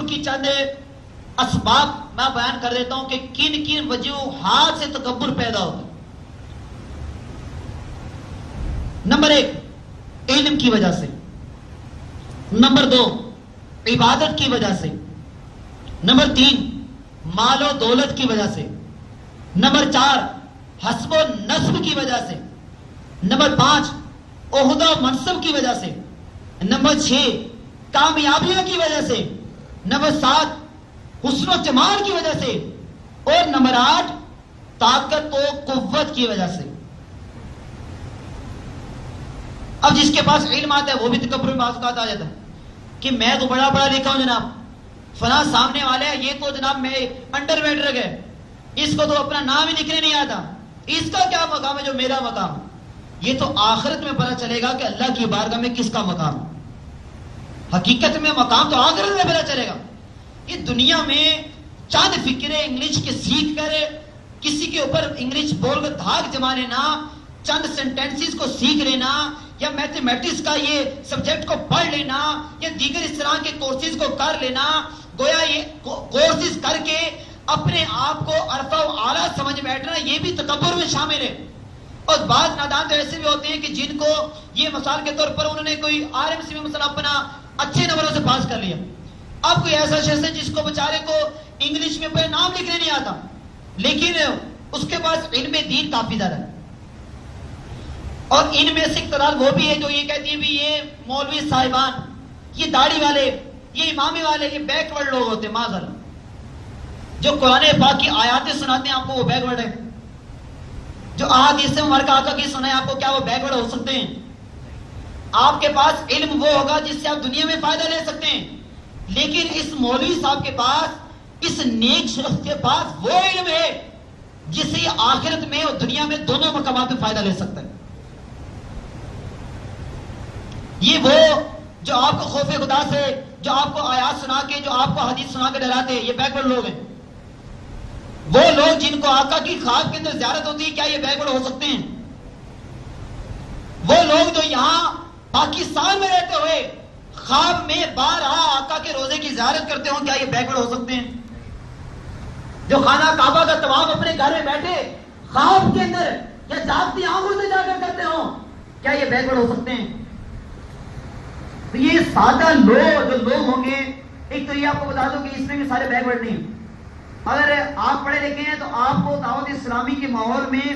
تکبر کی چند اسباب میں بیان کر دیتا ہوں کہ کن کن وجوہات سے تکبر پیدا ہوتا ہے۔ نمبر 1 علم کی وجہ سے، نمبر 2 عبادت کی وجہ سے، نمبر 3 مال و دولت کی وجہ سے، نمبر 4 حسب و نسب کی وجہ سے، نمبر 5 عہدہ و منصب کی وجہ سے، نمبر 6 کامیابیوں کی وجہ سے، نمبر 7 حسن و جمال کی وجہ سے، اور نمبر 8 طاقت و قوت کی وجہ سے۔ اب جس کے پاس علم آتا ہے وہ بھی تکبر میں بعض اوقات آ جاتا ہے کہ میں تو بڑا پڑھا لکھا ہوں جناب، فلاں سامنے والے ہیں یہ تو جناب میں انڈر میٹرک ہے، اس کو تو اپنا نام ہی لکھنے نہیں آتا، اس کا کیا مقام ہے جو میرا مقام؟ یہ تو آخرت میں پتہ چلے گا کہ اللہ کی بارگاہ میں کس کا مقام ہے۔ حقیقت میں مقام تو آخرت میں پتہ چلے گا۔ یہ دنیا میں چند فکرے انگلش کے سیکھ کر کسی کے اوپر انگلش بول کر دھاگ جما لینا، چند سینٹینسز کو سیکھ لینا، یا میتھمیٹکس کا یہ سبجیکٹ کو پڑھ لینا، یا دیگر اس طرح کے کورسز کو کر لینا، گویا یہ کورسز کر کے اپنے آپ کو عرفہ و اعلیٰ سمجھ بیٹھنا، یہ بھی تکبر میں شامل ہے۔ اور بعض نادان تو ایسے بھی ہوتے ہیں کہ جن کو یہ مثال کے طور پر انہوں نے کوئی RMC میں مثلا اپنا اچھے نمبروں سے پاس کر لیا، اب کوئی ایسا شخص ہے جس کو بیچارے کو انگلش میں کوئی نام لکھنے نہیں آتا، لیکن اس کے پاس علم دین کافی زیادہ ہے۔ اور ان میں سے ایک تعداد وہ بھی ہے جو یہ کہتی ہے بھی یہ مولوی صاحبان، یہ داڑھی والے، یہ امامی والے، یہ بیک ورڈ لوگ ہوتے ہیں معذرت۔ جو قرآن پاک کی آیاتیں سناتے ہیں آپ کو وہ بیک ورڈ ہے، جو احادیث مبارکہ آقا کی سنائے آپ کو کیا وہ بیک ورڈ ہو سکتے ہیں؟ آپ کے پاس علم وہ ہوگا جس سے آپ دنیا میں فائدہ لے سکتے ہیں، لیکن اس مولوی صاحب کے پاس، اس نیک شخص کے پاس وہ علم ہے جس سے آخرت میں اور دنیا میں دونوں مقامات میں فائدہ لے سکتا ہے۔ یہ وہ جو آپ کو خوف خدا سے، جو آپ کو آیات سنا کے، جو آپ کو حدیث سنا کے ڈراتے ہیں، یہ بیک ورڈ لوگ ہیں۔ وہ لوگ جن کو آقا کی خواب کے اندر زیارت ہوتی ہے، کیا یہ بیک ورڈ ہو سکتے ہیں؟ وہ لوگ جو یہاں پاکستان میں رہتے ہوئے خواب میں بارہا آقا کے روزے کی زیارت کرتے ہوں، کیا یہ بیک ورڈ ہو سکتے ہیں؟ جو خانہ کعبہ کا طواف اپنے گھر میں بیٹھے خواب کے اندر یا جاگتی آنکھوں سے جا کر کرتے ہوں، کیا یہ بیک ورڈ ہو سکتے ہیں؟ تو یہ سادہ لوگ جو لوگ ہوں گے، ایک تو یہ آپ کو بتا دوں کہ اس میں بھی سارے بیک ورڈ نہیں ہیں۔ اگر آپ پڑھے لکھے ہیں تو آپ کو دعوت اسلامی کے ماحول میں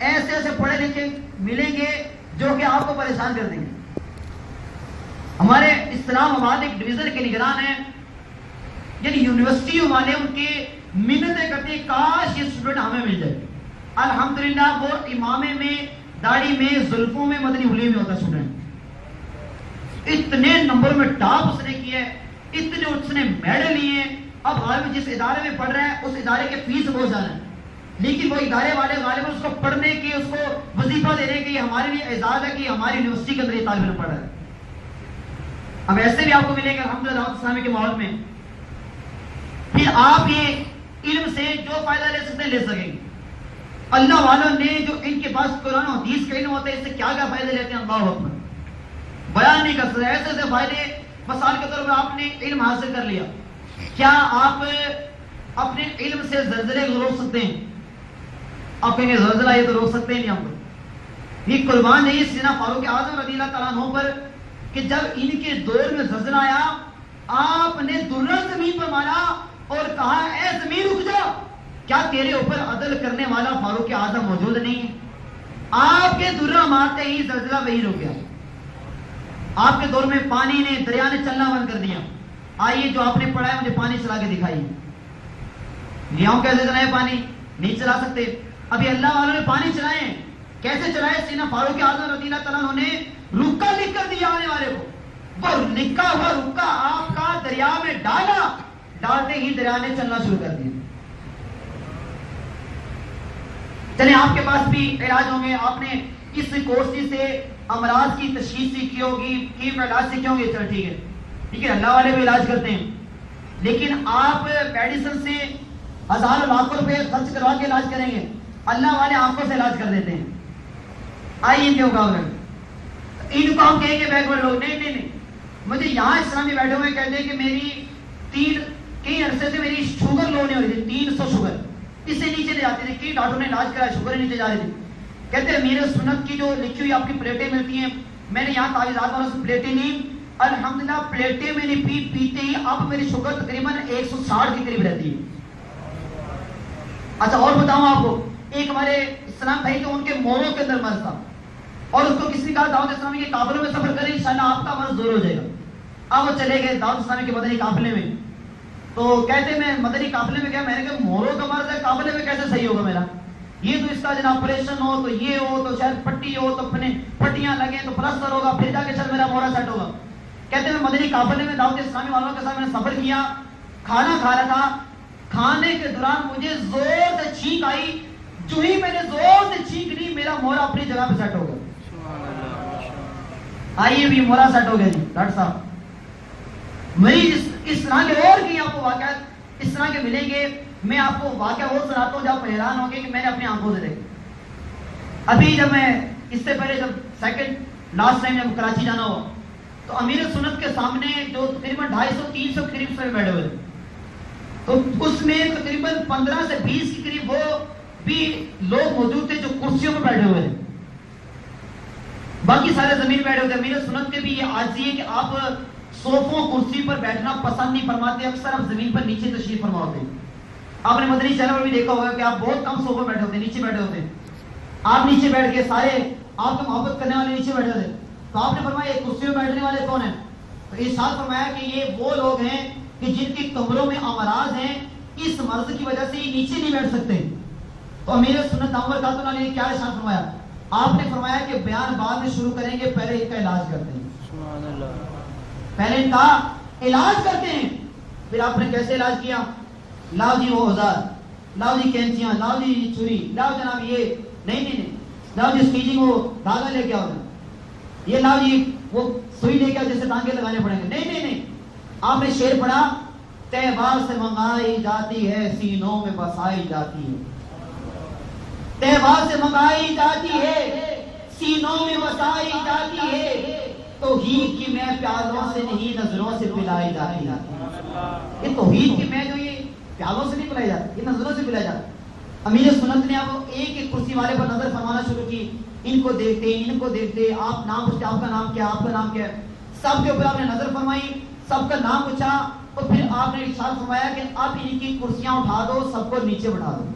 ایسے ایسے پڑھے لکھے ملیں گے جو کہ آپ کو پریشان کر دیں گے۔ ہمارے اسلام ممالک ڈویژن کے نگران ہیں، یعنی یونیورسٹیوں والے ان کے منتیں کرتے ہیں کاش یہ اسٹوڈنٹ ہمیں مل جائے۔ الحمدللہ وہ امامے میں، داڑھی میں، زلفوں میں، مدنی حلیے میں ہوتا ہے اسٹوڈنٹ۔ اتنے نمبر میں ٹاپ اس نے کیا ہے، اتنے اس نے میڈل لیے ہیں۔ اب غالب جس ادارے میں پڑھ رہا ہے اس ادارے کے فیس بہت زیادہ ہے، لیکن وہ ادارے والے غالب اس کو پڑھنے کے، اس کو وظیفہ دینے کے، یہ ہمارے لیے اعزاز ہے کہ ہماری یونیورسٹی کے اندر یہ طالب علم پڑھ رہا ہے۔ اب ایسے بھی آپ کو ملیں گے الحمدللہ دعوت اسلامی کے ماحول میں، پھر آپ یہ علم سے جو فائدہ لے سکتے ہیں لے سکیں گے۔ اللہ والوں نے جو ان کے پاس قرآن و حدیث کا علم ہوتا ہے، اس سے کیا کیا فائدے لیتے ہیں اللہ اکبر، بیان نہیں کر سکتے۔ ایسے ایسے فائدے، مثال کے طور پر آپ نے علم حاصل کر لیا، کیا آپ اپنے علم سے زلزلے کو روک سکتے ہیں؟ آپ کہیں گے زلزلہ یہ تو روک سکتے ہیں نہیں ہم لوگ۔ یہ قربان ہے سیدنا فاروق اعظم رضی اللہ تعالیٰ عنہ پر کہ جب ان کے دور میں زلزلہ آیا، آپ نے درہ زمین پر مارا اور کہا اے زمین رک جا، کیا تیرے اوپر عدل کرنے والا فاروق اعظم موجود نہیں ہے؟ آپ کے درہ مارتے ہی زلزلہ وہی رک گیا۔ آپ کے دور میں پانی نے، دریا نے چلنا بند کر دیا۔ آئیے جو آپ نے پڑھا ہے مجھے پانی چلا کے دکھائیے۔ دریاؤں کیسے چلائے؟ پانی نہیں چلا سکتے۔ ابھی اللہ والوں نے پانی چلائے، کیسے چلائے؟ سیدنا فاروق اعظم رضی اللہ تعالیٰ عنہ نے رکا لکھ کر دیا آنے والے کو، وہ لکھا ہوا رکا آپ کا دریا میں ڈالا، ڈالتے ہی دریا نے چلنا شروع کر دیا۔ چلیں آپ کے پاس بھی علاج ہوں گے، آپ نے اس کورس سے امراض کی تشخیص سیکھی ہوگی، کیف علاج سیکھے ہوں گے، چل ٹھیک ہے، اللہ والے بھی علاج کرتے ہیں، لیکن آپ میڈیسن سے ہزاروں لاکھوں روپے خرچ کروا کے علاج کریں گے، اللہ والے آنکھوں سے علاج کر دیتے ہیں۔ آئیے ان کے مقابلے میں ان کو ہم کہیں گے بیک ورڈ لوگ، نہیں نہیں نہیں، مجھے یہاں اسلامی بیٹھے ہوئے کہتے ہیں کہ میری اسے نیچے لے جاتے تھے. کئی ڈاکٹروں نے علاج کرایا, شوگر نیچے جا رہی تھی. کہتے ہیں امیر سنت کی جو لکھی ہوئی آپ کی پلیٹیں ملتی ہیں, میں نے یہاں تعویذات والوں سے پلیٹیں لی, الحمدللہ پلیٹیں میں نے پیتے ہی اب میری شوگر تقریباً 160 کے قریب رہتی ہے. اچھا اور بتاؤں آپ کو, ایک ہمارے اسلام بھائی تو ان کے موروں کے اندر مرض تھا, اور اس کو کسی نے کہا دعوت اسلامی کے قافلے میں سفر کریں انشاءاللہ آپ کا مرض دور ہو جائے گا. اب وہ چلے گئے دعوت اسلامی کے مدنی قافلے میں, تو کہتے میں مدنی قافلے میں گیا, میں نے کہا موروں کا مرض ہے قافلے میں کیسے صحیح ہوگا میرا, یہ تو اس کا جناب آپریشن ہو تو یہ ہو تو شاید پٹی ہو تو پٹیاں لگیں تو پلسٹر ہوگا پھر جا کے شاید میرا مورا سیٹ ہوگا. کہتے ہیں مدنی قافلے میں دعوت اسلامی والوں کے ساتھ میں نے سفر کیا, کھانا کھا رہا تھا, کھانے کے دوران مجھے زور سے چھینک آئی, جو ہی میں نے زور سے چھینک لی میرا مورا اپنی جگہ پہ سیٹ ہو گیا. آئیے بھی مورا سیٹ ہو گیا جی ڈاکٹر صاحب. مریض اس طرح کے اور بھی آپ کو واقعات اس طرح کے ملیں گے. میں آپ کو واقعہ وہ سناتا ہوں جب حیران ہوں گے کہ میں نے اپنی آنکھوں سے دیکھا. ابھی جب میں اس سے پہلے جب سیکنڈ لاسٹ ٹائم جب کراچی جانا ہوا تو امیر سنت کے سامنے جو تقریباً 250-300 کے قریب سے بیٹھے ہوئے, تو اس میں تقریباً 15 سے 20 کے قریب وہ بھی لوگ موجود تھے جو کرسیوں پر بیٹھے ہوئے تھے, باقی سارے زمین بیٹھے ہوئے تھے. امیر سنت کے بھی یہ عاجزی ہے کہ آپ صوفوں کرسی پر بیٹھنا پسند نہیں فرماتے, اکثر آپ زمین پر نیچے تشریف فرما ہوتے ہیں. آپ نے مدنی چینل پر بھی دیکھا ہوگا کہ آپ بہت کم صوفوں بیٹھے ہوتے ہیں, نیچے بیٹھے ہوتے ہیں. آپ نیچے بیٹھ کے سارے آپ کو محبت کرنے والے نیچے بیٹھے ہوتے ہیں. تو آپ نے فرمایا یہ کرسی میں بیٹھنے والے کون ہیں, تو ارشاد فرمایا کہ یہ وہ لوگ ہیں کہ جن کی کمروں میں امراض ہیں, اس مرض کی وجہ سے یہ نیچے نہیں بیٹھ سکتے. تو امیر سنت دامور خاتون علی نے کیا ارشاد فرمایا, آپ نے فرمایا کہ بیان بعد میں شروع کریں گے, پہلے ان کا علاج کرتے ہیں. سبحان اللہ, پہلے ان کا علاج کرتے ہیں. پھر آپ نے کیسے علاج کیا, لاؤ جی وہ اوزار, لاؤ جی کینچیاں, لاؤ جی چھری, لاؤ جناب یہ نہیں, لاؤ جی اسٹیچنگ وہ دھاگا لے کے آؤ, یہ لاؤ جی وہ سوئی لے کے آؤ جیسے ٹانکے لگانے پڑیں گے. نہیں, آپ نے شعر پڑھا, تہوار سے منگائی جاتی ہے سینوں میں بسائی جاتی ہے, تہوار سے منگائی جاتی ہے سینوں میں بسائی جاتی ہے, توحید کی میں پیالوں سے نہیں نظروں سے پلائی جاتی ہے. یہ توحید کی میں جو یہ پیالوں سے نہیں پلائی جاتی, یہ نظروں سے پلائی جاتی. امیر سنت نے اب ایک ایک کرسی والے پر نظر فرمانا شروع کی, ان کو دیکھتے, آپ نام پوچھتے, آپ کا نام کیا, آپ کا نام کیا ہے, سب کے اوپر آپ نے نظر فرمائی, سب کا نام پوچھا, اور پھر آپ نے ارشاد فرمایا کہ اب ان کی کرسیاں اٹھا دو, سب کو نیچے بٹھا دو.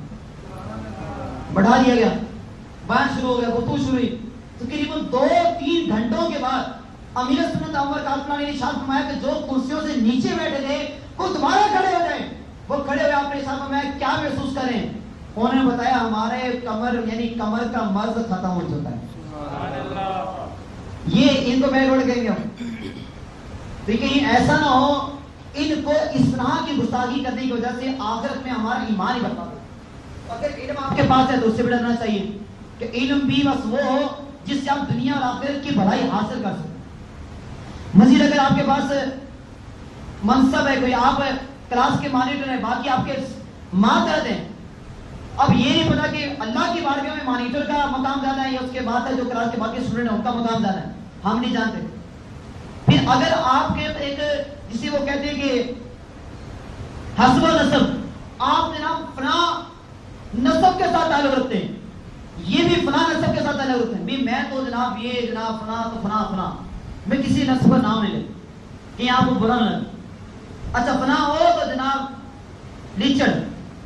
بٹھا دیا گیا, بیان شروع ہو گیا, گفتگو شروع ہوئی. تقریباً 2-3 گھنٹوں کے بعد امیر سنت عمر کاتنا نے ارشاد فرمایا کہ جو کرسیوں سے نیچے بیٹھے تھے وہ دوبارہ کھڑے ہو جائیں. وہ کھڑے ہوئے, آپ نے ارشاد فرمایا کیا محسوس کریں, انہوں نے بتایا ہمارے کمر یعنی کمر کا مرض ختم ہو چکا ہے. یہ ان کو بیٹھ اڑ گئے ہم, لیکن ایسا نہ ہو ان کو اس طرح کی گستاخی کرنے کی وجہ سے آخرت میں ہمارا ایمان ہی برباد ہو. اگر علم آپ کے پاس ہے تو اس سے بھی ڈرنا چاہیے کہ علم بھی بس وہ ہو جس سے آپ دنیا اور آخرت کی بھلائی حاصل کر سکیں. مزید اگر آپ کے پاس منصب ہے, کوئی آپ کلاس کے مانیٹر ہیں, باقی آپ کے ماتحت ہیں, اب یہ نہیں پتا کہ اللہ کی بارگاہ میں مانیٹر کا مقام زیادہ ہے یا اس کے بعد ہے جو کلاس کے باقی اسٹوڈنٹ ہیں ان کا مقام زیادہ ہے, ہم نہیں جانتے. پھر اگر آپ کے ایک جسے وہ کہتے ہیں کہ حسب و نسب, آپ جناب فلاں نسب کے ساتھ تعلق رکھتے ہیں, یہ بھی فلاں نسب کے ساتھ تعلق رکھتے ہیں, بھی میں تو جناب یہ جناب فلاں تو فلاں, میں کسی نسب کا نام نہیں لے کہ آپ کو برا نہ لگے. اچھا فلاں ہو تو جناب لیچڑ,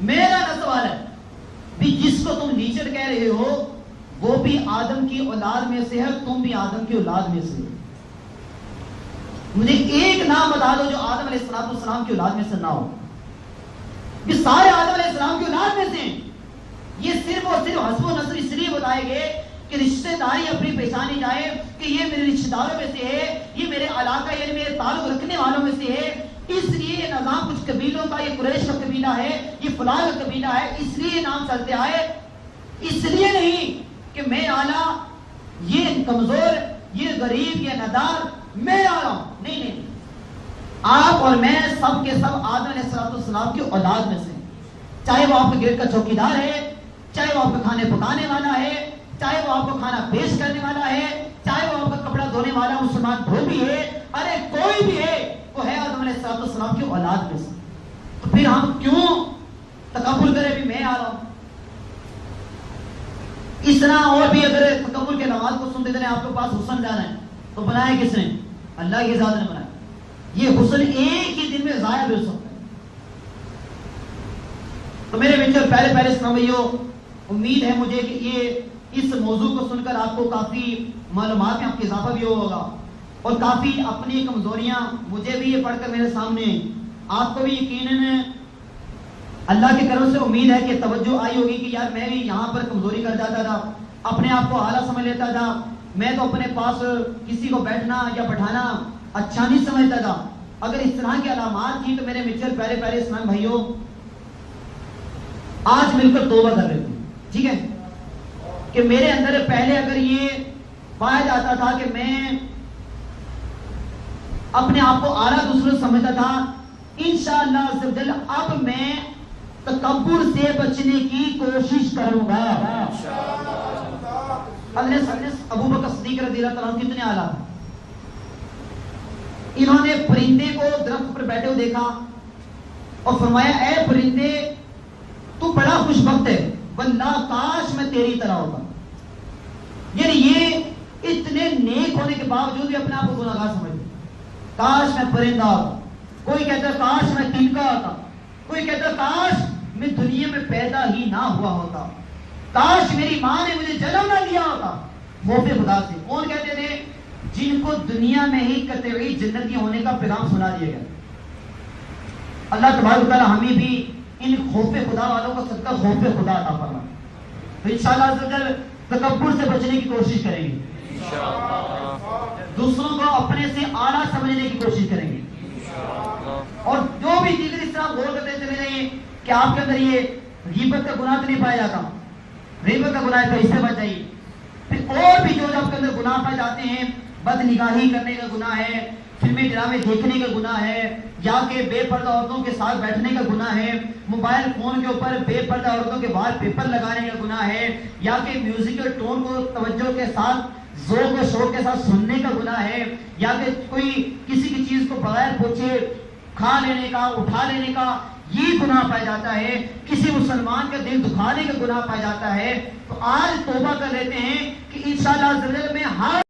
میرا نسب والا ہے بھی جس کو تم لیچڑ کہہ رہے ہو وہ بھی آدم کی اولاد میں سے ہے, تم بھی آدم کی اولاد میں سے. مجھے ایک نام بتا دو جو آدم علیہ السلام کی اولاد میں سے نہ ہو. یہ سارے آدم علیہ السلام کی اولاد میں سے ہیں. یہ صرف اور صرف حسب و نسب اس لیے بتائے گئے کہ رشتہ داری اپنی پہچانی جائے کہ یہ میرے رشتہ داروں میں سے ہے, یہ میرے علاقہ یعنی میرے تعلق رکھنے والوں میں سے ہے. اس لیے یہ نظام کچھ قبیلوں کا, یہ قریش کا قبیلہ ہے, یہ فلاں کا قبیلہ ہے, اس لیے نام چلتے آئے. اس لیے نہیں کہ میں اعلیٰ, یہ کمزور, یہ غریب, یہ ندار, میں اعلیٰ. نہیں, آپ اور میں سب کے سب آدم علیہ السلام کی اولاد میں سے, چاہے وہ آپ کے گیٹ کا چوکیدار ہے, چاہے وہ آپ کے کھانے پکانے والا ہے, چاہے وہ آپ کو کھانا پیش کرنے والا ہے, چاہے وہ آپ کا کپڑا دھونے والا مسلمان دھوبی ہے, ارے کوئی بھی ہے, وہ ہے آدم علیہ السلام کی اولاد میں سے. تو پھر ہم کیوں تکبر کرے بھی میں آ رہا ہوں. اس طرح اور بھی اگر تکبر کے نماز کو سنتے تھے آپ کے پاس حسن جانا ہے تو بنایا کس نے؟ اللہ کی ذات نے بنایا. یہ حسن ایک ہی دن میں ضائع بھی ہو سکتا ہے. تو میرے بچوں پہلے اسلام بھائیوں، امید ہے مجھے کہ یہ اس موضوع کو سن کر آپ کو کافی معلومات میں آپ کا اضافہ بھی ہوگا اور کافی اپنی کمزوریاں مجھے بھی یہ پڑھ کر میرے سامنے آپ کو بھی یقیناً اللہ کے کرم سے امید ہے کہ توجہ آئی ہوگی کہ یار میں بھی یہاں پر کمزوری کر جاتا تھا، اپنے آپ کو اعلیٰ سمجھ لیتا تھا، میں تو اپنے پاس کسی کو بیٹھنا یا بٹھانا اچھا نہیں سمجھتا تھا. اگر اس طرح کی علامات تھی تو میرے مچھر پہلے اسلام بھائیوں آج مل کر توبہ کر لیتے ہیں. ٹھیک ہے کہ میرے اندر پہلے اگر یہ پایا جاتا تھا کہ میں اپنے آپ کو اعلیٰ دوسروں سمجھتا تھا، انشاءاللہ عز و جل اب میں تکبر سے بچنے کی کوشش کروں گا. حضرت ابو بکر صدیق رضی اللہ تعالیٰ کتنے اعلیٰ تھے. انہوں نے پرندے کو درخت پر بیٹھے ہوئے دیکھا اور فرمایا اے پرندے تو بڑا خوش بخت ہے، واللہ کاش میں تیری طرح ہوتا. یعنی یہ اتنے نیک ہونے کے باوجود بھی اپنے آپ کو گناہگار سمجھتے. کاش میں پرندہ ہوتا. کوئی کہتا ہے کاش میں تنکا ہوتا. کوئی کہتا ہے کاش میں دنیا میں پیدا ہی نہ ہوا ہوتا. کاش میری ماں نے مجھے جنم نہ دیا ہوتا. خوف خدا سے کون کہتے تھے؟ جن کو دنیا میں ہی قطعی جنتی ہونے کا پیغام سنا دیا گیا. اللہ تبارک و تعالی ہمیں بھی ان خوف خدا والوں کا صدقہ خوف خدا عطا فرمائے. تو انشاءاللہ عز و جل تکبر سے بچنے کی کوشش کریں گے. دوسروں کو اپنے سے اعلیٰ سمجھنے کی کوشش کریں گے. اور جو بھی دیگر اس طرح غور کرتے چلے جائیں کہ آپ کے اندر یہ غیبت کا گناہ تو نہیں پایا جاتا، غیبت کا گناہ تو اس سے بچ جائیے. پھر اور بھی جو آپ کے اندر گناہ پائے جاتے ہیں، بد نگاہی کرنے کا گناہ ہے، فلمیں ڈرامے دیکھنے کا گناہ ہے، یا کہ بے پردہ عورتوں کے ساتھ بیٹھنے کا گناہ ہے، موبائل فون کے اوپر بے پردہ عورتوں کے وال پیپر لگانے کا گناہ ہے، یا کہ میوزیکل ٹون کو توجہ کے ساتھ ذوق و شوق کے ساتھ سننے کا گناہ ہے، یا کہ کوئی کسی کی چیز کو بغیر پوچھے کھا لینے کا، اٹھا لینے کا یہ گناہ پایا جاتا ہے. کسی مسلمان کا دل دکھانے کا گناہ پایا جاتا ہے. تو آج توبہ کر لیتے ہیں کہ انشاءاللہ میں ہر